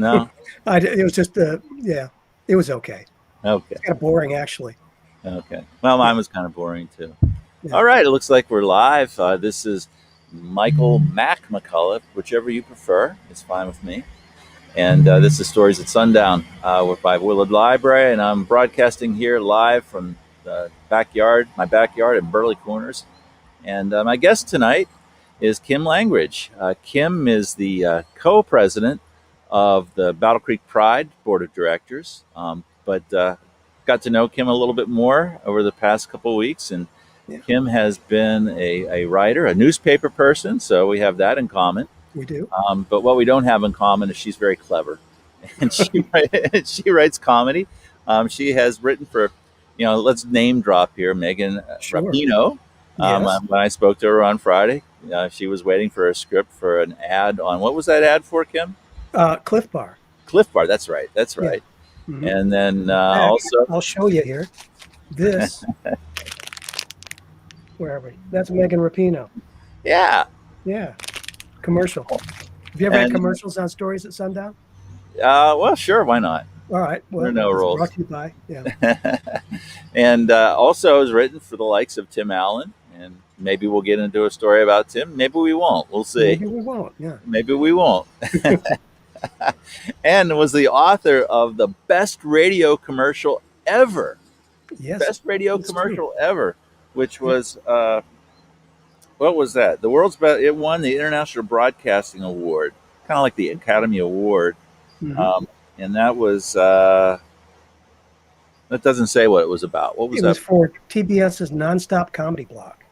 No? It was just, yeah, it was okay. Okay. It's kind of boring, actually. Okay. Well, Yeah, mine was kind of boring too. yeah. All right. It looks like we're live. This is Michael Mac McCullough, whichever you prefer. It's fine with me. And this is Stories at Sundown. We're by Willard Library, and I'm broadcasting here live from the backyard, my backyard in Burley Corners. And my guest tonight is Kim Langridge. Kim is the co-president of the Battle Creek Pride Board of Directors, but got to know Kim a little bit more over the past couple of weeks. And Yeah, Kim has been a writer, a newspaper person, so we have that in common. we do. But what we don't have in common is she's very clever, and she writes comedy. She has written for, let's name drop here, Megan Sure. Rapinoe. Yes. When I spoke to her on Friday, she was waiting for a script for an ad on, what was that ad for, Kim? Cliff Bar. Cliff Bar. That's right. That's Yeah. right. Hmm. And then In fact, also, I'll show you here. This, where are we? That's Megan Rapinoe. yeah, Yeah, commercial. Have you ever had and commercials on Stories at Sundown? well, sure, why not? All right. There are Well, no it's rules. brought to you by. Yeah. And also has written for the likes of Tim Allen, and maybe we'll get into a story about Tim. Maybe we won't. We'll see. Maybe we won't. Yeah. Maybe we won't. And was the author of the best radio commercial ever. Yes, Best radio it's true. commercial ever, which Yeah. was what was that? The world's best. It won the International Broadcasting Award, kind of like the Academy Award, Hmm. um, and that was that doesn't say what it was about. What was It that? was for TBS's nonstop comedy block.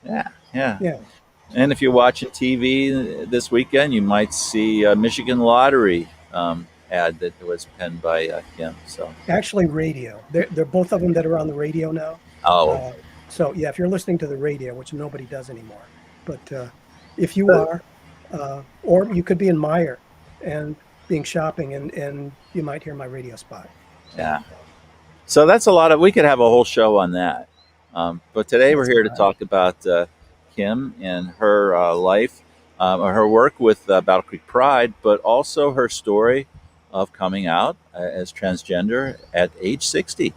Yeah, yeah. Yeah. And if you're watching TV this weekend, you might see a Michigan Lottery ad that was penned by Kim. So, Actually, radio. They're both of them that are on the radio now. oh, Uh, so yeah, if you're listening to the radio, which nobody does anymore, but if you are, or you could be in Meyer and being shopping, and you might hear my radio spot. So yeah. So that's a lot of. We could have a whole show on that. But today we're that's here all to right. talk about Kim and her life, or her work with Battle Creek Pride, but also her story of coming out as transgender at age 60.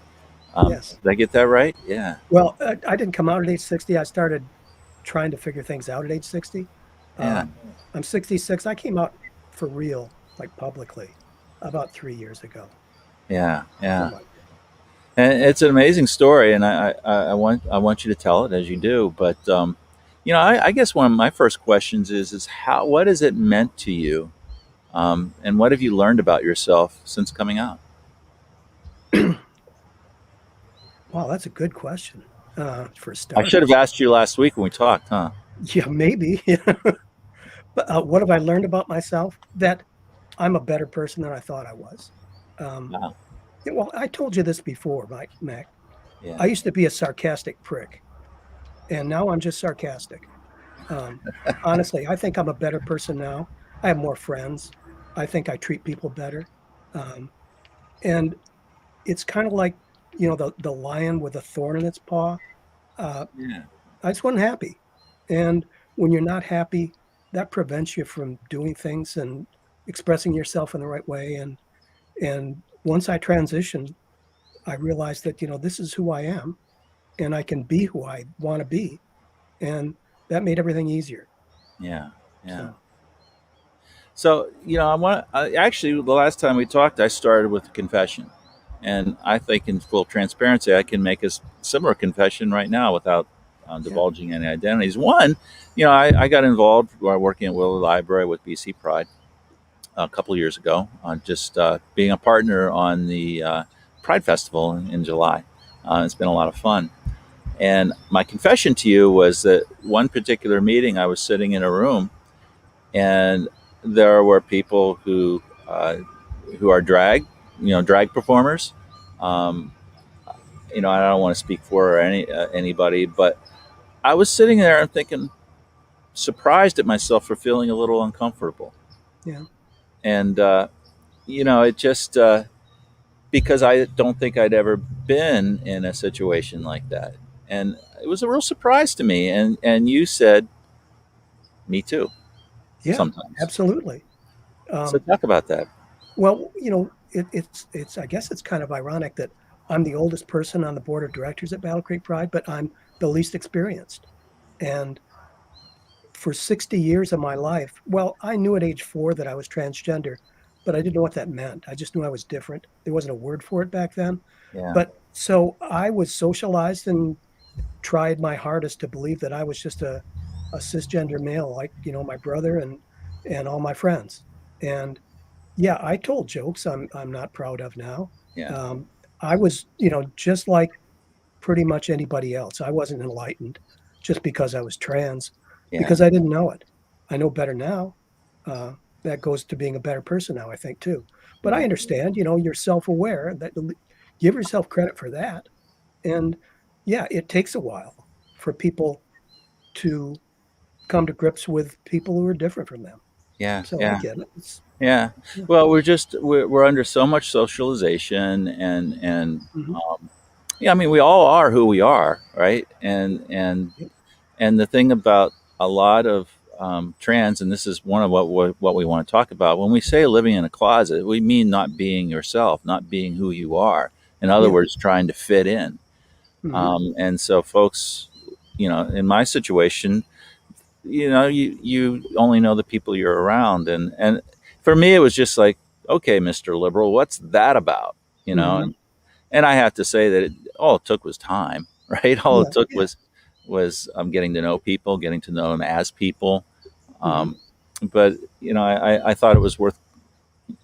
Yes. Did I get that right? Yeah. Well, I didn't come out at age 60. I started trying to figure things out at age 60. Yeah. Um, I'm 66. I came out for real, like publicly, about 3 years ago. Yeah. Yeah. Something like And it's an amazing story, and I want you to tell it as you do. But I guess one of my first questions is how what has it meant to you, and what have you learned about yourself since coming out? that. Wow, that's a good question for I should have starters. asked you last week when we talked, huh? Yeah, maybe. But what have I learned about myself? That I'm a better person than I thought I was. Um, Wow. yeah, well, I told you this before, Mike, Mac. Yeah. I used to be a sarcastic prick, and now I'm just sarcastic. Um, Honestly, I think I'm a better person now. I have more friends. I think I treat people better. Um, and it's kind of like, the lion with a thorn in its paw. Uh, Yeah. I just wasn't happy. And when you're not happy, that prevents you from doing things and expressing yourself in the right way. And once I transitioned, I realized that, this is who I am and I can be who I want to be. And that made everything easier. Yeah. Yeah. So, So actually the last time we talked, I started with a confession, and I think in full transparency, I can make a similar confession right now without yeah. divulging any identities. One, I got involved while working at Willard Library with BC Pride a couple of years ago, on just being a partner on the Pride Festival in July. It's been a lot of fun. And my confession to you was that one particular meeting, I was sitting in a room, and there were people who are drag performers. Um, I don't want to speak for anybody, but I was sitting there and thinking, surprised at myself for feeling a little uncomfortable, Yeah. and it just because I don't think I'd ever been in a situation like that, and it was a real surprise to me. And you said, "Me too." Yeah, Sometimes. absolutely. So Um, talk about that. Well, it's I guess it's kind of ironic that I'm the oldest person on the board of directors at Battle Creek Pride, but I'm the least experienced. And for 60 years of my life, well, I knew at age 4 that I was transgender, but I didn't know what that meant. I just knew I was different. There wasn't a word for it back then. Yeah. But so I was socialized and tried my hardest to believe that I was just a cisgender male, like, my brother and all my friends. And yeah, I told jokes I'm not proud of now. Yeah. Um, I was, just like pretty much anybody else. I wasn't enlightened just because I was trans, Yeah. because I didn't know it. I know better now. Uh, that goes to being a better person now, I think, too. But I Yeah. understand, you're self-aware. That give yourself credit for that. And yeah, it takes a while for people to come to grips with people who are different from them. Yeah. So I Yeah. get it. It's Yeah. yeah. Well, we're under so much socialization and Mhm. yeah, I mean, we all are who we are, right? Yep. And the thing about a lot of trans, and this is one of what we want to talk about. When we say living in a closet, we mean not being yourself, not being who you are. In other Yeah. words, trying to fit in. Hmm. And so, folks, in my situation, you only know the people you're around, and for me, it was just like, okay, Mr. Liberal, what's that about? You know, Hmm. and I have to say that all it took was time, right? All it Yeah. took Yeah. was getting to know people, getting to know them as people. Hmm. Um, but I thought it was worth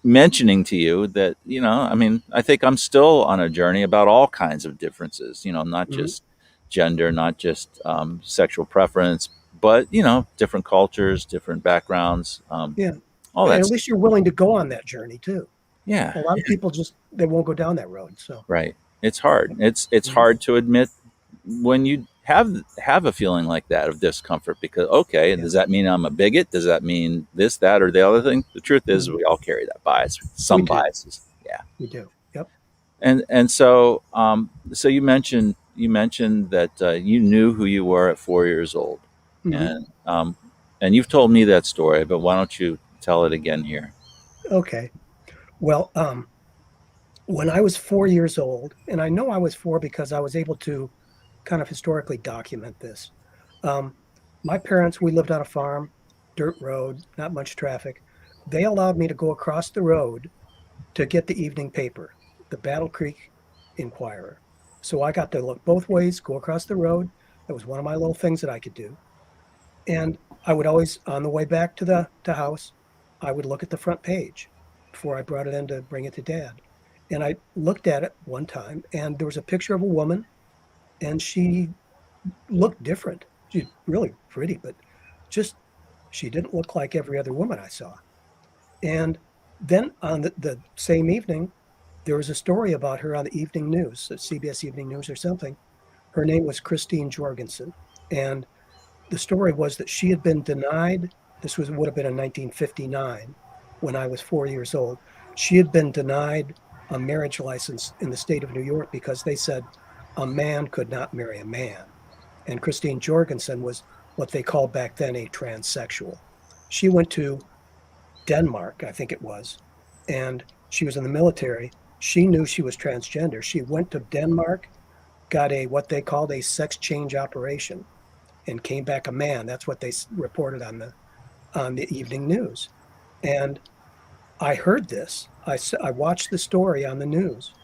mentioning to you that I mean, I think I'm still on a journey about all kinds of differences. Not Hmm. just gender, not just sexual preference, but different cultures, different backgrounds, Yeah. all And that at stuff. least you're willing to go on that journey too. Yeah, A lot of people just they won't go down that road. So right. It's hard. It's mhm. hard to admit when you have a feeling like that of discomfort, because okay, Yeah. does that mean I'm a bigot? Does that mean this, that, or the other thing? The truth is, Mhm. we all carry that bias, We some do. biases. Yeah. We do. Yep. And so so you mentioned that you knew who you were at 4 years old, Hmm. and you've told me that story, but why don't you tell it again here? Okay. Well, when I was 4 years old, and I know I was four because I was able to kind of historically document this. Um, my parents, we lived on a farm, dirt road, not much traffic. They allowed me to go across the road to get the evening paper, the Battle Creek Inquirer. So I got to look both ways, go across the road. That was one of my little things that I could do. And I would always, on the way back to the house, I would look at the front page before I brought it in to bring it to dad. And I looked at it one time, and there was a picture of a woman, and she looked different. She's really pretty, but just she didn't look like every other woman I saw. And then on the same evening, there was a story about her on the evening news, the CBS Evening News or something. Her name was Christine Jorgensen, and the story was that she had been denied. This would have been in 1959 when I was 4 years old. She had been denied a marriage license in the state of New York because they said a man could not marry a man. And Christine Jorgensen was what they called back then a transsexual. She went to Denmark, I think it was, and she was in the military. She knew she was transgender. She went to Denmark, got a what they called a sex change operation, and came back a man. That's what they reported on the evening news. And I heard this. I watched the story on the news,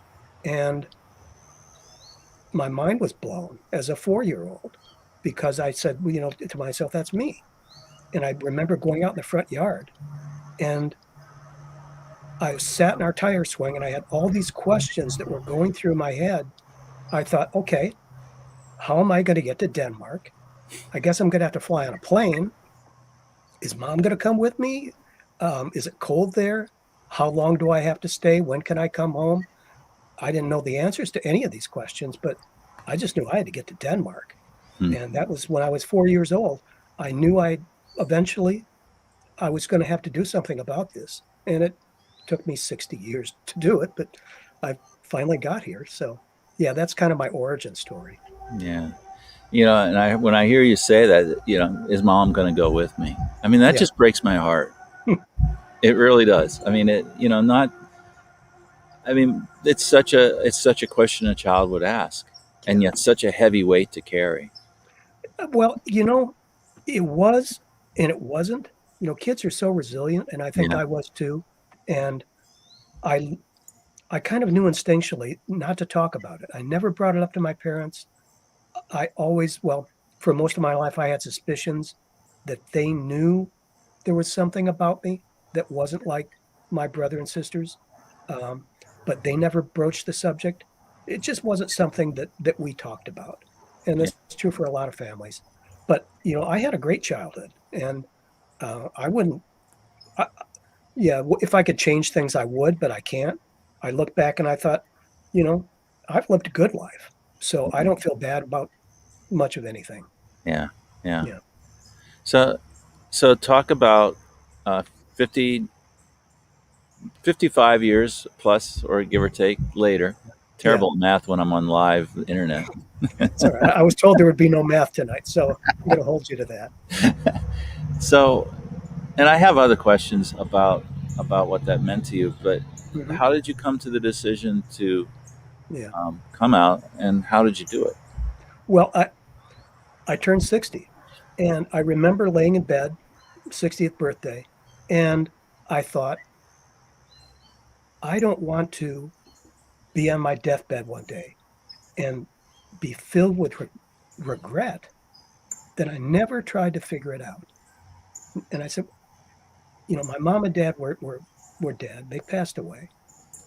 and my mind was blown as a 4 year old because I said, well, to myself, that's me. And I remember going out in the front yard, and I sat in our tire swing, and I had all these questions that were going through my head. I thought, okay, how am I going to get to Denmark? I guess I'm going to have to fly on a plane. Is mom going to come with me? Is it cold there? How long do I have to stay? When can I come home? I didn't know the answers to any of these questions, but I just knew I had to get to Denmark. Hmm. And that was when I was 4 years old. I knew eventually I was going to have to do something about this. And it took me 60 years to do it, but I finally got here. So, yeah, that's kind of my origin story. Yeah. And when I hear you say that, is mom going to go with me? I mean, that Yeah. just breaks my heart. It really does. I mean, it, you know, not, I mean, it's such a question a child would ask, and Yeah. yet such a heavy weight to carry. Well, it was and it wasn't. Kids are so resilient, and I think Yeah. I was too. And I I kind of knew instinctually not to talk about it. I never brought it up to my parents. I always, well, for most of my life, I had suspicions that they knew there was something about me that wasn't like my brother and sisters, um, but they never broached the subject. It just wasn't something that we talked about, and Yeah. that's true for a lot of families. But I had a great childhood, and I wouldn't. I, yeah, if I could change things, I would, but I can't. I look back and I thought, you know, I've lived a good life, so I don't feel bad about much of anything. Yeah. Yeah. Yeah, So, so talk about uh, 50, 55 years plus, or give or take, later. yeah. Terrible at math when I'm on live internet. It's all right. I was told there would be no math tonight, so I'm going to hold you to that. So, and I have other questions about what that meant to you, but Hmm. how did you come to the decision to Yeah. come out, and how did you do it? Well, I turned 60, and I remember laying in bed, 60th birthday, and I thought, I don't want to be on my deathbed one day and be filled with regret that I never tried to figure it out. And I said, my mom and dad were dead. They passed away,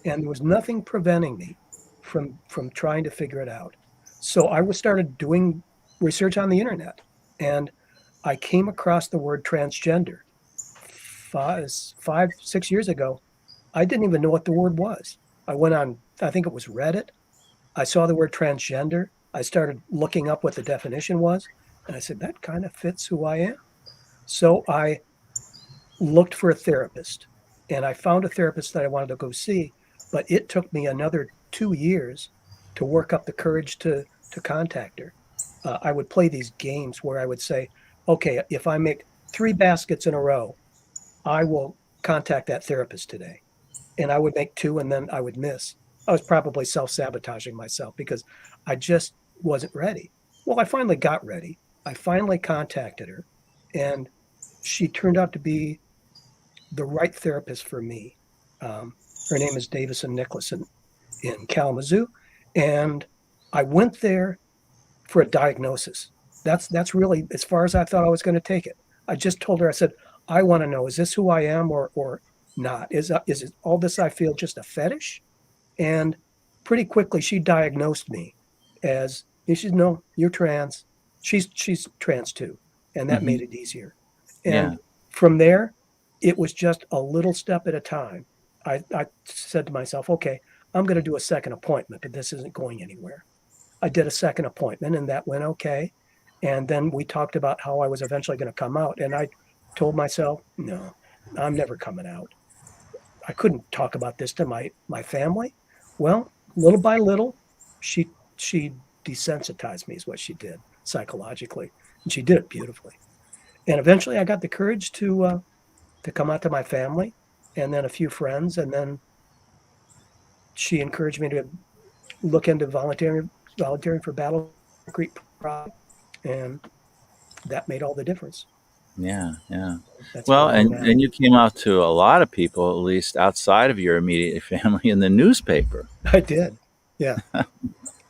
and there was nothing preventing me from trying to figure it out. So I was started doing research on the internet, and I came across the word transgender 6 years ago. I didn't even know what the word was. I went on, I think it was Reddit. I saw the word transgender. I started looking up what the definition was, and I said, that kind of fits who I am. So I looked for a therapist, and I found a therapist that I wanted to go see, but it took me another 2 years to work up the courage to contact her. I would play these games where I would say, okay, if I make 3 baskets in a row, I will contact that therapist today. And I would make two and then I would miss. I was probably self sabotaging myself because I just wasn't ready. Well, I finally got ready. I finally contacted her, and she turned out to be the right therapist for me. Her name is Davison Nicholson in Kalamazoo, and I went there for a diagnosis. That's really as far as I thought I was going to take it. I just told her, I said, I want to know, is this who I am or not? Is it all this I feel just a fetish? And pretty quickly she diagnosed me as, she said, no, you're trans. She's trans too, and that Hmm. made it easier. Yeah. And from there, it was just a little step at a time. I said to myself, okay, I'm going to do a second appointment, but this isn't going anywhere. I did a second appointment, and that went okay. And then we talked about how I was eventually going to come out, and I told myself, no, I'm never coming out. I couldn't talk about this to my family. Well, little by little, she desensitized me is what she did psychologically, and she did it beautifully. And eventually, I got the courage to come out to my family, and then a few friends, and then she encouraged me to look into volunteering for Battle Creek Pride, and that made all the difference. Yeah. Yeah. That's Well, where I am now. and you came out to a lot of people, at least outside of your immediate family, in the newspaper. I did. Yeah.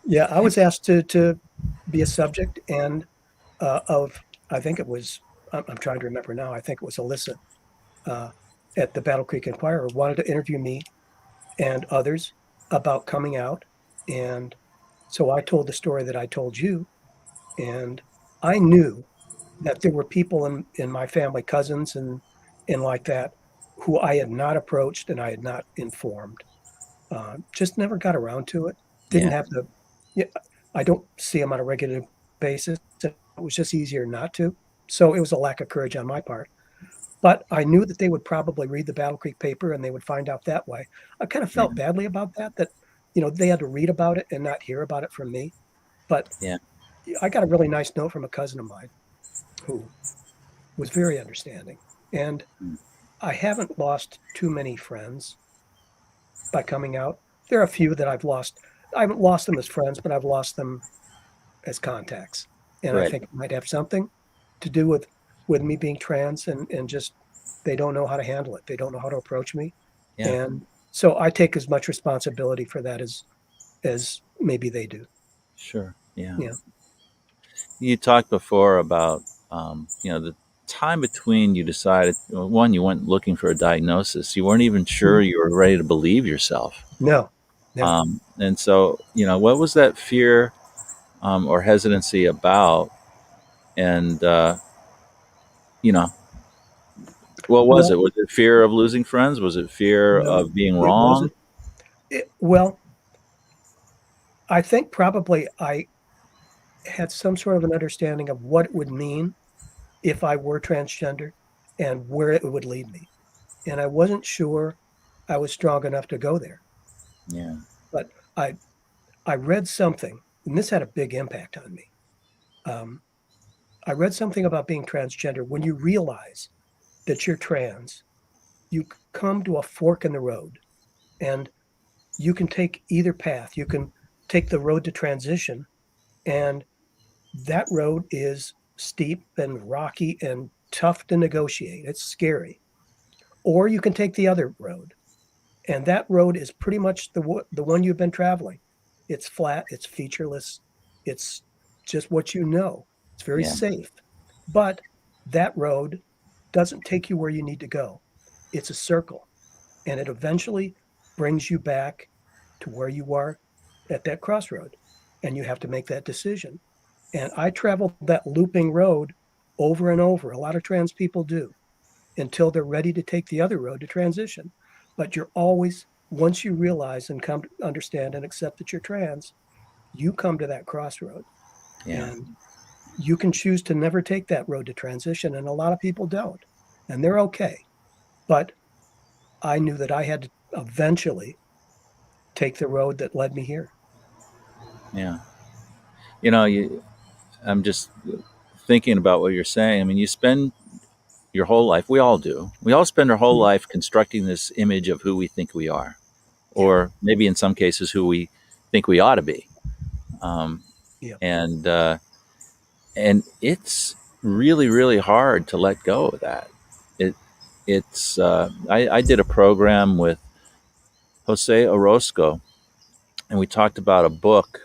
Yeah. I was asked to be a subject and of, I think it was, I'm trying to remember now, I think it was Alyssa uh, at the Battle Creek Inquirer wanted to interview me and others about coming out. And so I told the story that I told you. And I knew that there were people in my family, cousins and like that, who I had not approached and I had not informed. Just never got around to it. Didn't Yeah. have the, yeah, I don't see them on a regular basis. It was just easier not to. So it was a lack of courage on my part. But I knew that they would probably read the Battle Creek paper and they would find out that way. I kind of Yeah. felt badly about that, they had to read about it and not hear about it from me. But Yeah. I got a really nice note from a cousin of mine who was very understanding. And Mm. I haven't lost too many friends by coming out. There are a few that I've lost. I haven't lost them as friends, but I've lost them as contacts. And I Right. think it might have something to do with me being trans and just they don't know how to handle it. They don't know how to approach me. Yeah. And so I take as much responsibility for that as maybe they do. Sure. Yeah. Yeah. You talked before about the time between you decided, well, one, you went looking for a diagnosis. You weren't even sure Mhm. you were ready to believe yourself. No, no. And so, what was that fear or hesitancy about? And you know, what was it? Well, Was it fear of losing friends? Was it fear no, of being it wrong? wasn't. Well, I think probably I had some sort of an understanding of what it would mean if I were transgender and where it would lead me. And I wasn't sure I was strong enough to go there. Yeah. But I I read something, and this had a big impact on me. Um, I read something about being transgender. When you realize that you're trans, you come to a fork in the road, and you can take either path. You can take the road to transition, and that road is steep and rocky and tough to negotiate. It's scary. Or you can take the other road, and that road is pretty much the one you've been traveling. It's flat, it's featureless, it's just what you know. It's very Yeah. safe. But that road doesn't take you where you need to go. It's a circle, and it eventually brings you back to where you are at that crossroad, and you have to make that decision. And I traveled that looping road over and over. A lot of trans people do until they're ready to take the other road to transition. But you're always, once you realize and come to understand and accept that you're trans, you come to that crossroad. Yeah. And you can choose to never take that road to transition. And a lot of people don't. And they're okay. But I knew that I had to eventually take the road that led me here. Yeah. You know, you, I'm just thinking about what you're saying. I mean, you spend your whole life, we all do. We all spend our whole Mhm. life constructing this image of who we think we are, Yeah. or maybe in some cases, who we think we ought to be. Um, Yeah. and it's really, really hard to let go of that. It, I did a program with Jose Orozco, and we talked about a book.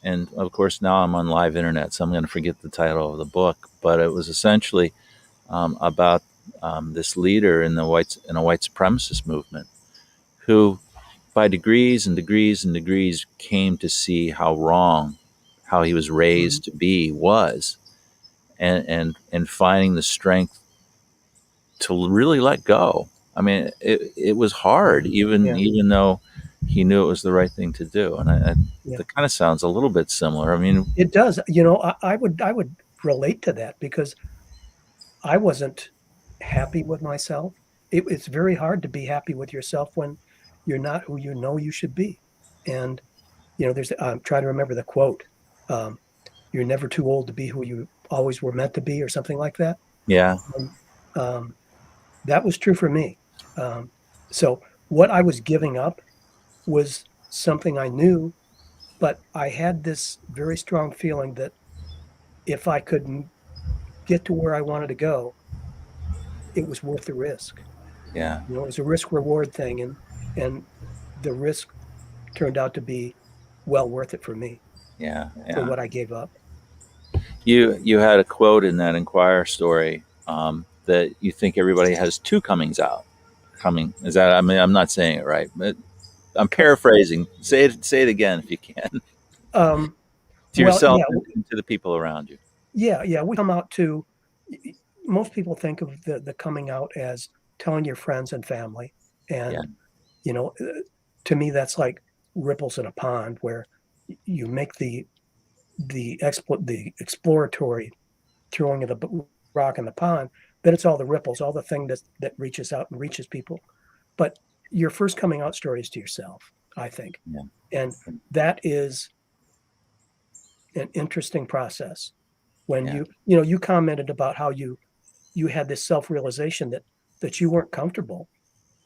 And of course, now I'm on live internet, so I'm going to forget the title of the book. But it was essentially about this leader in a white supremacist movement who, by degrees and degrees and degrees, came to see how wrong how he was Mhm. raised to be was, and finding the strength to really let go. I mean, it was hard, Yeah. even though he knew it was the right thing to do. And Yeah. that kind of sounds a little bit similar. I mean, It does. I would relate to that because I wasn't happy with myself. It's very hard to be happy with yourself when you're not who you know you should be. And there's I'm trying to remember the quote. Um, you're never too old to be who you always were meant to be, or something like that. yeah, And, that was true for me. Um, so what I was giving up was something I knew, but I had this very strong feeling that if I could get to where I wanted to go, it was worth the risk. yeah, It was a risk reward thing, and the risk turned out to be well worth it for me yeah, for yeah. what I gave up. You had a quote in that Inquirer story that you think everybody has two comings out. Coming is that? I mean, I'm not saying it right, but I'm paraphrasing. Say it again if you can Um, to well, yourself yeah, and to the people around you. yeah. We come out to most people think of the coming out as telling your friends and family, Yeah, and you know, uh, to me that's like ripples in a pond where you make the exploratory throwing of the rock in the pond, then it's all the ripples, all the thing that reaches out and reaches people. But your first coming out story is to yourself, I think. yeah, And that is an interesting process. When yeah, you commented about how you had this self-realization that that you weren't comfortable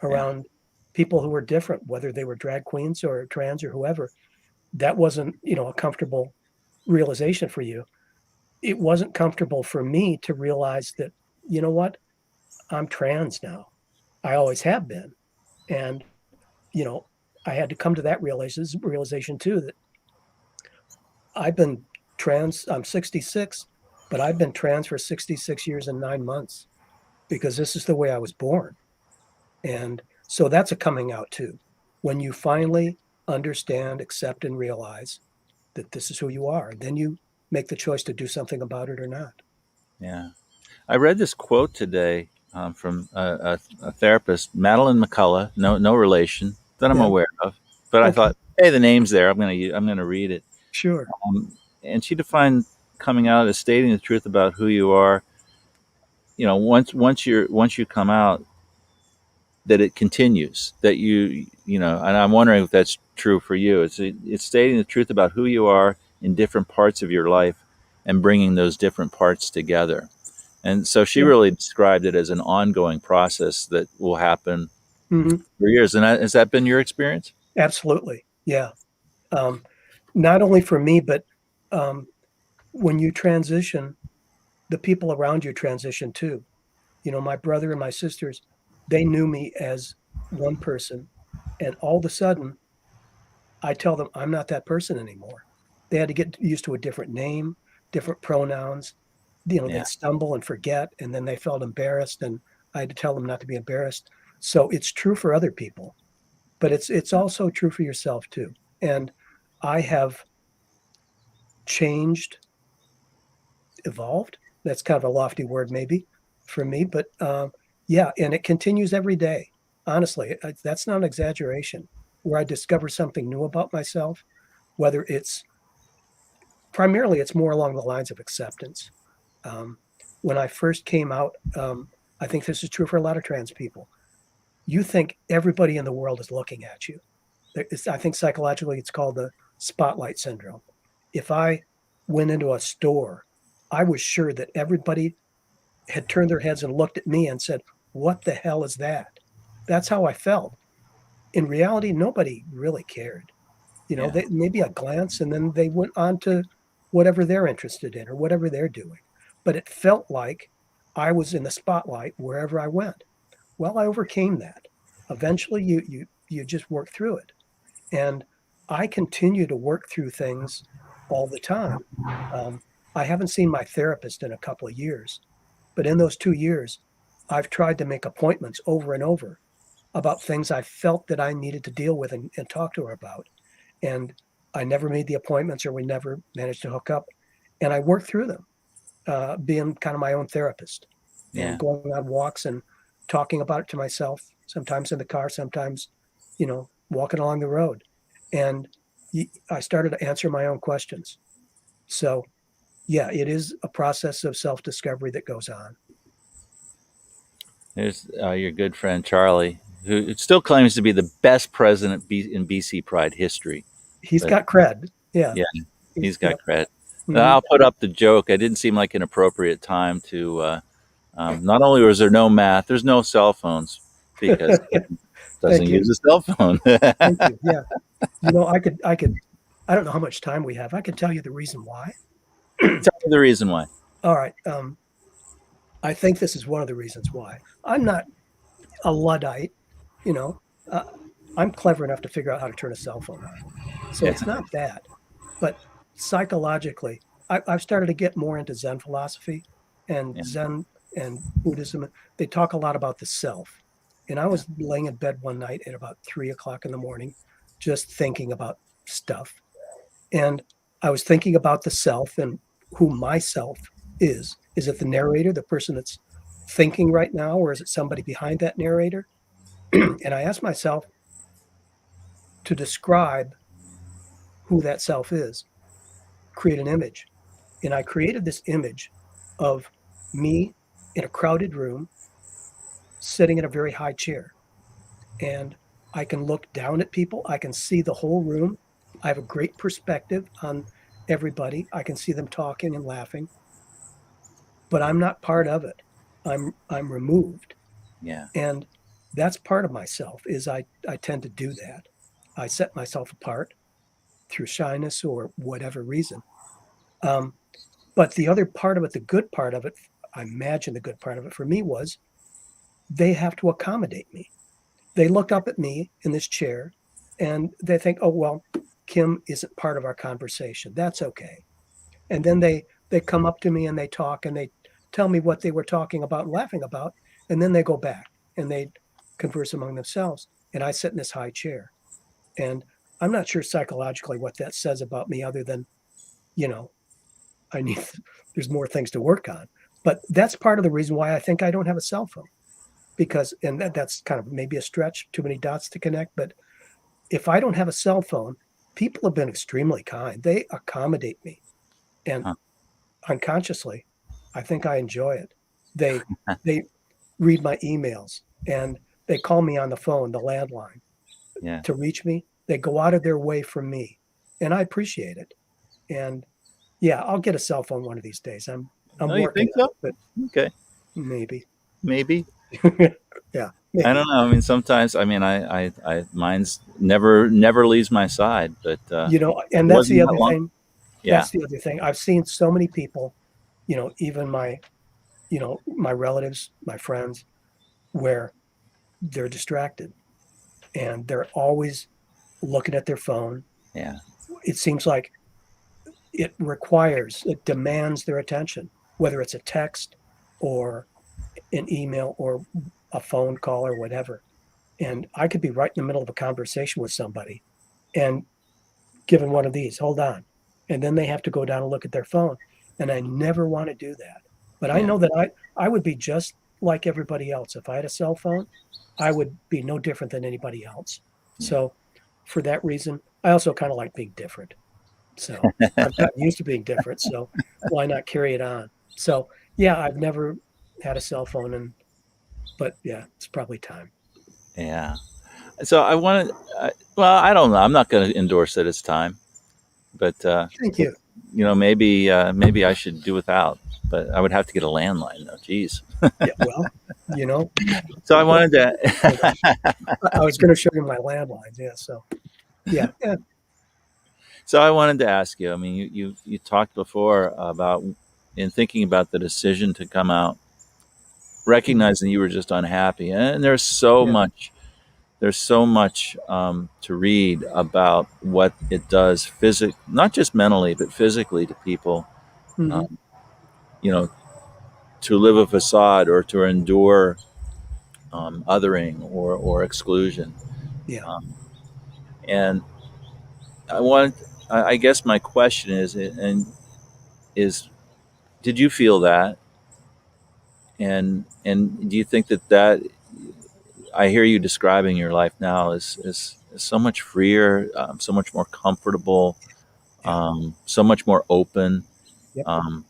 Yeah. around people who were different, whether they were drag queens or trans or whoever. That wasn't, a comfortable realization for you. It wasn't comfortable for me to realize that, you know what, I'm trans now. I always have been. And, you know, I had to come to that realization too, that I've been trans, I'm 66, but I've been trans for 66 years and 9 months because this is the way I was born. And so that's a coming out too. When you finally understand, accept, and realize that this is who you are, then you make the choice to do something about it or not. Yeah. I read this quote today from a therapist, Madeline McCullough, no relation that I'm Yeah. aware of, but I Okay. thought, hey, the name's there. I'm gonna read it. Sure. And she defined coming out as stating the truth about who you are. Once you come out, that it continues. That and I'm wondering if that's true for you. It's stating the truth about who you are in different parts of your life, and bringing those different parts together. And so she Yeah. really described it as an ongoing process that will happen Hmm. for years. And has that been your experience? Absolutely. Yeah. Um, Not only for me, but um, when you transition, the people around you transition too. My brother and my sisters, they knew me as one person. And all of a sudden, I tell them I'm not that person anymore. They had to get used to a different name, different pronouns. Yeah, They'd stumble and forget, and then they felt embarrassed, and I had to tell them not to be embarrassed. So it's true for other people, but it's also true for yourself too. And I have changed, evolved. That's kind of a lofty word, maybe, for me, but yeah, and it continues every day. Honestly, that's not an exaggeration. Where I discover something new about myself, whether it's primarily, it's more along the lines of acceptance. Um, when I first came out, I think this is true for a lot of trans people. You think everybody in the world is looking at you. I think psychologically it's called the spotlight syndrome. If I went into a store, I was sure that everybody had turned their heads and looked at me and said, "What the hell is that?" That's how I felt. In reality, nobody really cared. yeah, They maybe a glance, and then they went on to whatever they're interested in or whatever they're doing. But it felt like I was in the spotlight wherever I went. Well, I overcame that. Eventually, you just work through it. And I continue to work through things all the time. Um, I haven't seen my therapist in a couple of years, but in those 2 years, I've tried to make appointments over and over about things I felt that I needed to deal with and talk to her about. And I never made the appointments, or we never managed to hook up. And I worked through them, being kind of my own therapist and yeah. going on walks and talking about it to myself, sometimes in the car, sometimes, walking along the road. And I started to answer my own questions. So, yeah, it is a process of self discovery that goes on. There's your good friend Charlie, who still claims to be the best president in BC Pride history. He's But got cred. Yeah. yeah, he's got Yep. credit. Hmm. I'll put up the joke. It didn't seem like an appropriate time to. Not only was there no math, there's no cell phones because Ken doesn't Thank you. use a cell phone. Thank you. Yeah. I don't know how much time we have. I could tell you the reason why. Tell me the reason why. All right. I think this is one of the reasons why. I'm not a Luddite, you know. Uh, I'm clever enough to figure out how to turn a cell phone on. So Yeah, it's not that. But psychologically, I've started to get more into Zen philosophy and yeah, Zen and Buddhism. They talk a lot about the self. And I yeah, was laying in bed one night at about 3 o'clock in the morning, just thinking about stuff. And I was thinking about the self and who myself is. Is it the narrator, the person that's thinking right now, or is it somebody behind that narrator? And I asked myself to describe who that self is, create an image. And I created this image of me in a crowded room, sitting in a very high chair. And I can look down at people, I can see the whole room. I have a great perspective on everybody. I can see them talking and laughing, but I'm not part of it. I'm removed. Yeah. And that's part of myself is I tend to do that. I set myself apart through shyness or whatever reason. Um, but the other part of it, the good part of it, I imagine the good part of it for me was they have to accommodate me. They look up at me in this chair and they think, oh, well, Kim isn't part of our conversation. That's okay. And then they come up to me and they talk and they tell me what they were talking about and laughing about. And then they go back and they converse among themselves. And I sit in this high chair. And I'm not sure psychologically what that says about me other than, you know, I need, there's more things to work on. But that's part of the reason why I think I don't have a cell phone because, and that's kind of maybe a stretch, too many dots to connect. But if I don't have a cell phone, people have been extremely kind. They accommodate me. And Huh. unconsciously, I think I enjoy it. They they read my emails and they call me on the phone, the landline, Yeah. to reach me. They go out of their way for me, and I appreciate it. And yeah, I'll get a cell phone one of these days. I'm Oh, you working think on so? it, but Okay. maybe. Maybe. Yeah, I don't maybe. know. I mean, sometimes, I mean, mine's never leaves my side, but it And that's wasn't the that other long. thing. Yeah. That's the other thing. I've seen so many people, even my relatives, my friends, where they're distracted and they're always looking at their phone. Yeah. It seems like it demands their attention, whether it's a text or an email or a phone call or whatever. And I could be right in the middle of a conversation with somebody and given one of these, hold on. And then they have to go down and look at their phone. And I never want to do that. But I Yeah. know that I would be just like everybody else. If I had a cell phone, I would be no different than anybody else. Yeah. So for that reason, I also kind of like being different. So I've gotten used to being different. So why not carry it on? So yeah, I've never had a cell phone but yeah, it's probably time. Yeah. So I wanted, well, I don't know. I'm not going to endorse that it's time, but Thank you. maybe I should do without. But I would have to get a landline, though. Jeez. Yeah, well, you know, So I well, wanted hold on. to. I was going to show you my landlines. Yeah. So yeah, yeah. So I wanted to ask you. I mean, you talked before about in thinking about the decision to come out, Mhm. recognizing you were just unhappy, and Yeah. there's so much to read about what it does not just mentally but physically to people. Hmm. Um, you know, to live a facade or to endure othering or exclusion. Yeah. Um, and I want, I guess my question is, did you feel that? And do you think that I hear you describing your life now is so much freer, so much more comfortable, Yeah. so much more open. Yep. Um,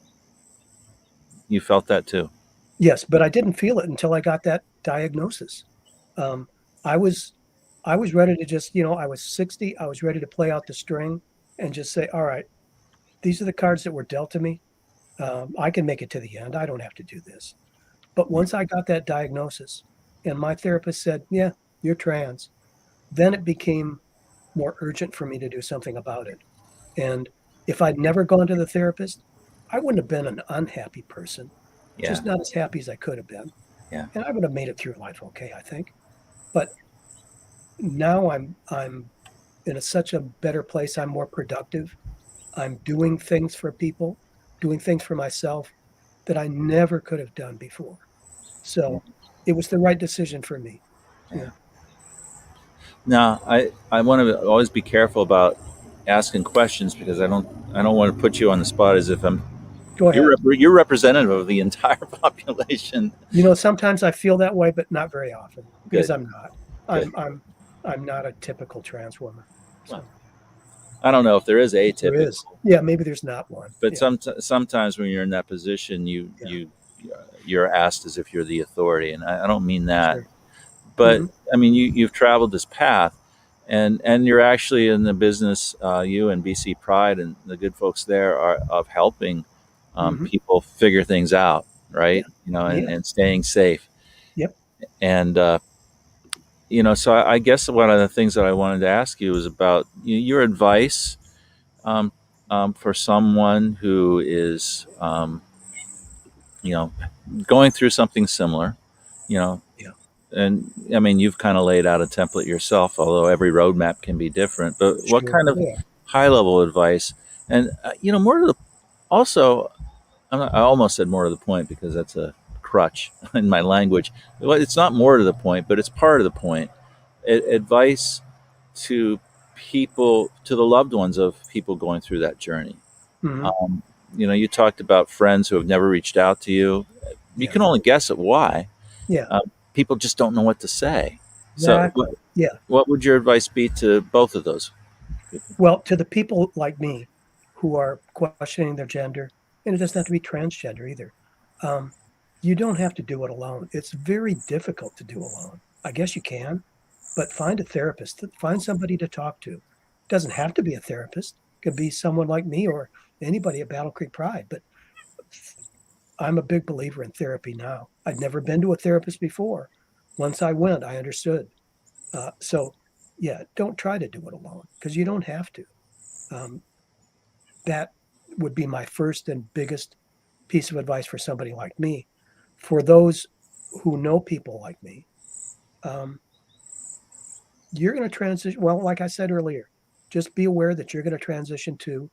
you felt that too. Yes, but I didn't feel it until I got that diagnosis. Um, I was, I was ready to just, I was 60. I was ready to play out the string and just say, all right, these are the cards that were dealt to me. I can make it to the end. I don't have to do this. But Yeah, once I got that diagnosis and my therapist said, yeah, you're trans, then it became more urgent for me to do something about it. And if I'd never gone to the therapist, I wouldn't have been an unhappy person, yeah, just not as happy as I could have been. yeah, And I would have made it through life okay, I think. But now I'm in such a better place. I'm more productive. I'm doing things for people, doing things for myself that I never could have done before. yeah, So it was the right decision for me. yeah. Yeah. Now, I want to always be careful about asking questions because I don't want to put you on the spot as if Go ahead. you're representative of the entire population. Sometimes I feel that way, but not very often because Good, I'm not. good. I'm not a typical trans woman. Well, So I don't know if there is there is. atypical, Yeah, maybe there's not one. but Yeah. sometimes when you're in that position, Yeah. you're asked as if you're the authority, and I don't mean that. Sure. But Hmm. I mean, you've traveled this path, and you're actually in the business. You and BC Pride and the good folks there are of helping Hmm. people figure things out, Yeah. right? Yeah. And staying safe. Yep. And so I guess one of the things that I wanted to ask you was about your advice um, for someone who is, you know, going through something similar, you know, Yeah, and I mean, you've kind of laid out a template yourself, although every roadmap can be different. But what sure. kind of Yeah. high level advice? And more to the also, I almost said more to the point because that's a crutch in my language. Well, it's not more to the point, but it's part of the point. Advice to people, to the loved ones of people going through that journey. Hmm. Um, you talked about friends who have never reached out to you. You Yeah. can only guess at why. Yeah. People just don't know what to say. So, Exactly. Yeah. what would your advice be to both of those people? Well, to the people like me who are questioning their gender, and it doesn't have to be transgender either, um, you don't have to do it alone. It's very difficult to do alone. I guess you can, but find a therapist, find somebody to talk to. It doesn't have to be a therapist, it could be someone like me or anybody at Battle Creek Pride. But I'm a big believer in therapy now. I'd never been to a therapist before. Once I went, I understood. So, yeah, don't try to do it alone because you don't have to. Um, that would be my first and biggest piece of advice for somebody like me. For those who know people like me, um, you're going to transition. Well, like I said earlier, just be aware that you're going to transition to,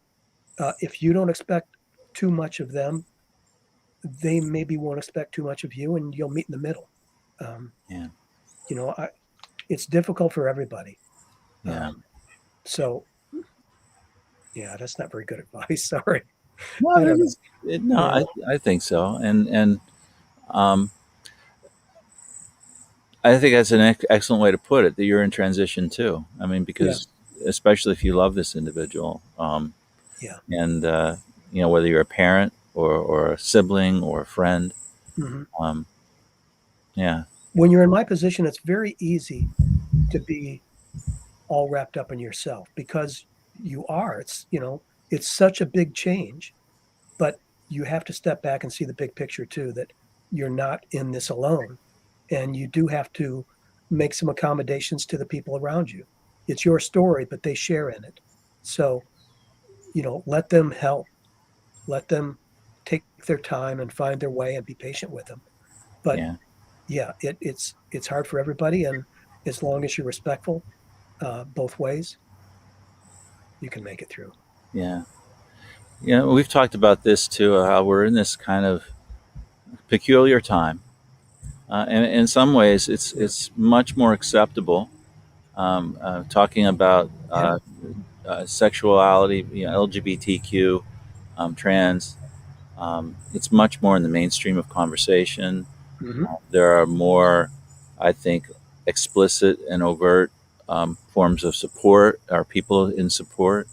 if you don't expect too much of them, they maybe won't expect too much of you and you'll meet in the middle. Um, Yeah, you know, it's difficult for everybody. yeah. Um, so, yeah, that's not very good advice. Sorry. No, I don't know. no, Yeah. I think so, and um, I think that's an excellent way to put it. That you're in transition too. I mean, Yeah. because especially if you love this individual, Yeah. and whether you're a parent or a sibling or a friend, Hmm. um, yeah, When you're in my position, it's very easy to be all wrapped up in yourself because you are. It's such a big change, but you have to step back and see the big picture too, that you're not in this alone. And you do have to make some accommodations to the people around you. It's your story, but they share in it. So, let them help, let them take their time and find their way and be patient with them. But yeah, yeah, it's hard for everybody. And as long as you're respectful, both ways, you can make it through. yeah. We've talked about this too. How we're in this kind of peculiar time, and in some ways, Yeah. it's much more acceptable. Talking about Yeah. sexuality, LGBTQ, trans. It's much more in the mainstream of conversation. Hmm. There are more, I think, explicit and overt forms of support, or people in support.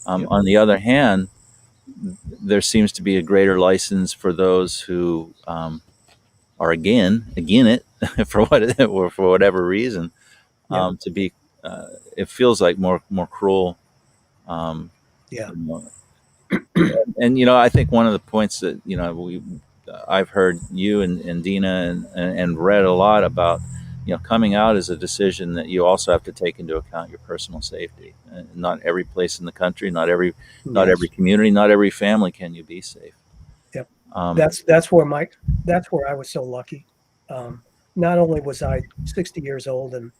Yep. On the other hand, there seems to be a greater license for those who are again it for or for whatever reason, Yep. to be. Uh, it feels like more cruel. Um, Yeah. you know, and I think one of the points that I've heard you and Dina and read a lot about, coming out is a decision that you also have to take into account your personal safety. And not every place in the country, not every Yes. community, not every family can you be safe. Yep. Um, That's where I was so lucky. Um, Not only was I 60 years old and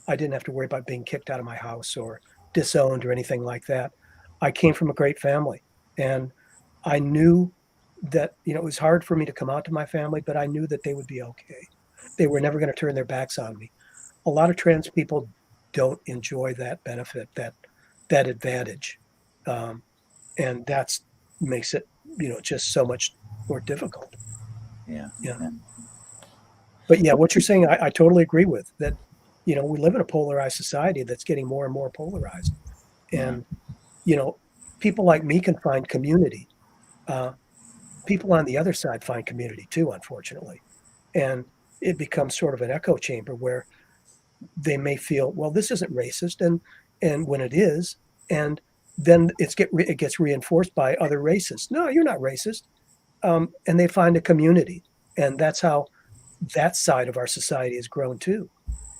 I didn't have to worry about being kicked out of my house or disowned or anything like that. I came from a great family, and I knew that it was hard for me to come out to my family, but I knew that they would be okay. They were never going to turn their backs on me. A lot of trans people don't enjoy that benefit, that advantage, um, and that's makes it just so much more difficult. yeah, Yeah, yeah, but yeah, what you're saying, I totally agree with that. We live in a polarized society that's getting more and more polarized, yeah, and you know, people like me can find community. Uh, People on the other side find community too, unfortunately, and it becomes sort of an echo chamber where they may feel, well, this isn't racist, and when it is, and then it gets reinforced by other racists. No, you're not racist, and they find a community, and that's how that side of our society has grown too.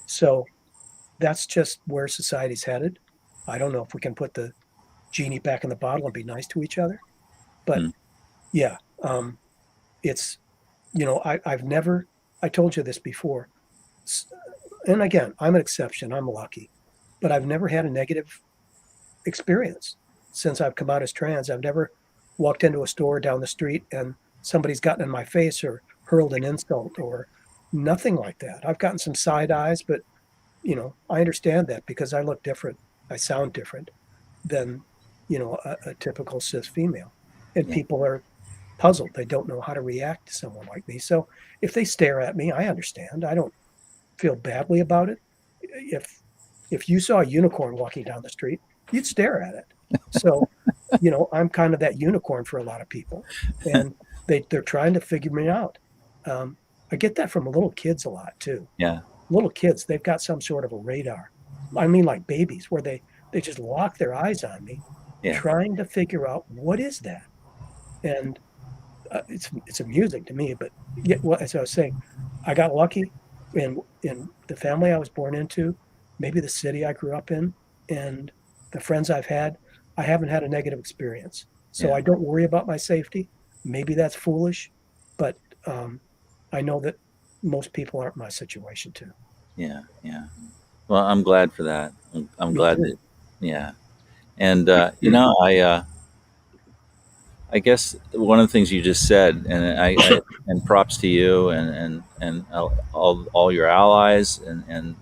So that's just where society's headed. I don't know if we can put the genie back in the bottle and be nice to each other, but Hmm. yeah, it's, I've never, I told you this before, and again, I'm an exception. I'm lucky, but I've never had a negative experience since I've come out as trans. I've never walked into a store down the street and somebody's gotten in my face or hurled an insult or nothing like that. I've gotten some side eyes, but I understand that because I look different. I sound different than, a typical cis female. And Yeah. people are puzzled. They don't know how to react to someone like me. So if they stare at me, I understand. I don't feel badly about it. If you saw a unicorn walking down the street, you'd stare at it. So, I'm kind of that unicorn for a lot of people, and they're trying to figure me out. I get that from little kids a lot too. Yeah. Little kids, they've got some sort of a radar. I mean, like babies, where they just lock their eyes on me, Yeah. trying to figure out what is that. And it's amusing to me. But yeah, well, as I was saying, I got lucky in the family I was born into, maybe the city I grew up in, and the friends I've had. I haven't had a negative experience, so Yeah. I don't worry about my safety. Maybe that's foolish, but I know that most people aren't in my situation too. Yeah. Yeah. Well, I'm glad for that. I'm Me glad too. that, yeah. And, I guess one of the things you just said, and and props to you and all your allies and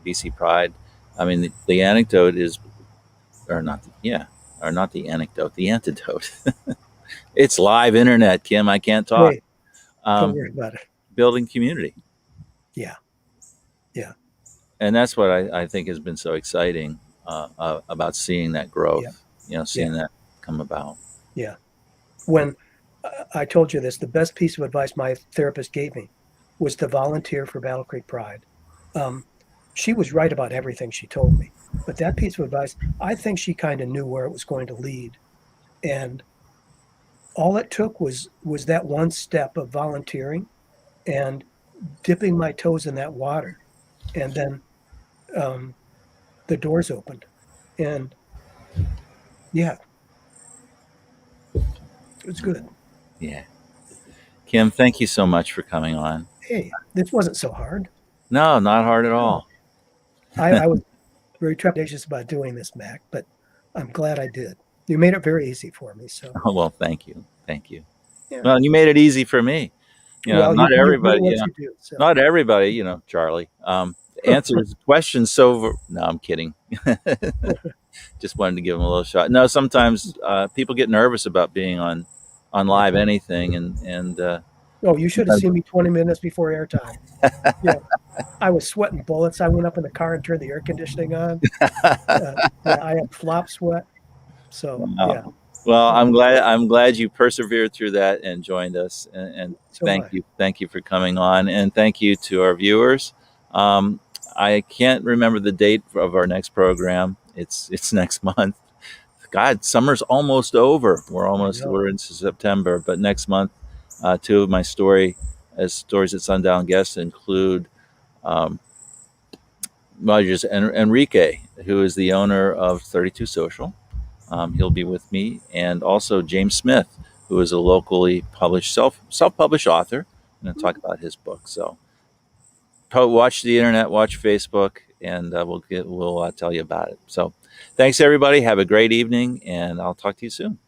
BC Pride. I mean, the anecdote is, or not, yeah, or not the anecdote, the antidote. It's live internet, Kim. I can't talk. Hey, don't Um, worry about it. building community, Yeah, yeah, and that's what I think has been so exciting about seeing that yeah, growth. yeah, Seeing that come about. yeah. When I told you this, the best piece of advice my therapist gave me was to volunteer for Battle Creek Pride. Um, she was right about everything she told me, but that piece of advice, I think she kind of knew where it was going to lead, and all it took was that one step of volunteering and dipping my toes in that water, and then um, the doors opened, and yeah, it was good. Yeah, Kim, thank you so much for coming on. Hey, this wasn't so hard. No, not hard at No, all. I was very trepidatious about doing this, Mac, but I'm glad I did. You made it very easy for me. So Oh, well, thank you, thank you. yeah. Well, you made it easy for me. Well, Not you're good at everybody. what you do. So Not everybody. Charlie. Answers questions so. No, I'm kidding. Just wanted to give them a little shot. No, sometimes people get nervous about being on yeah. live anything, and Oh, you should have sometimes, seen me 20 minutes before airtime. Yeah, I was sweating bullets. I went up in the car and turned the air conditioning on. Yeah, I had flop sweat. So yeah, wow. Well, I'm um, glad. I'm glad you persevered through that and joined us. And so am I. thank you for coming on, and thank you to our viewers. Um, I can't remember the date of our next program. It's next month. God, summer's almost over. I know. We're into September, but next month, two of my stories at Sundown guests include um, Rogers Enrique, who is the owner of 32 Social. He'll be with me, and also James Smith, who is a locally published self published author. I'm going to talk about his book. So watch the internet, watch Facebook, and we'll tell you about it. So thanks everybody. Have a great evening, and I'll talk to you soon.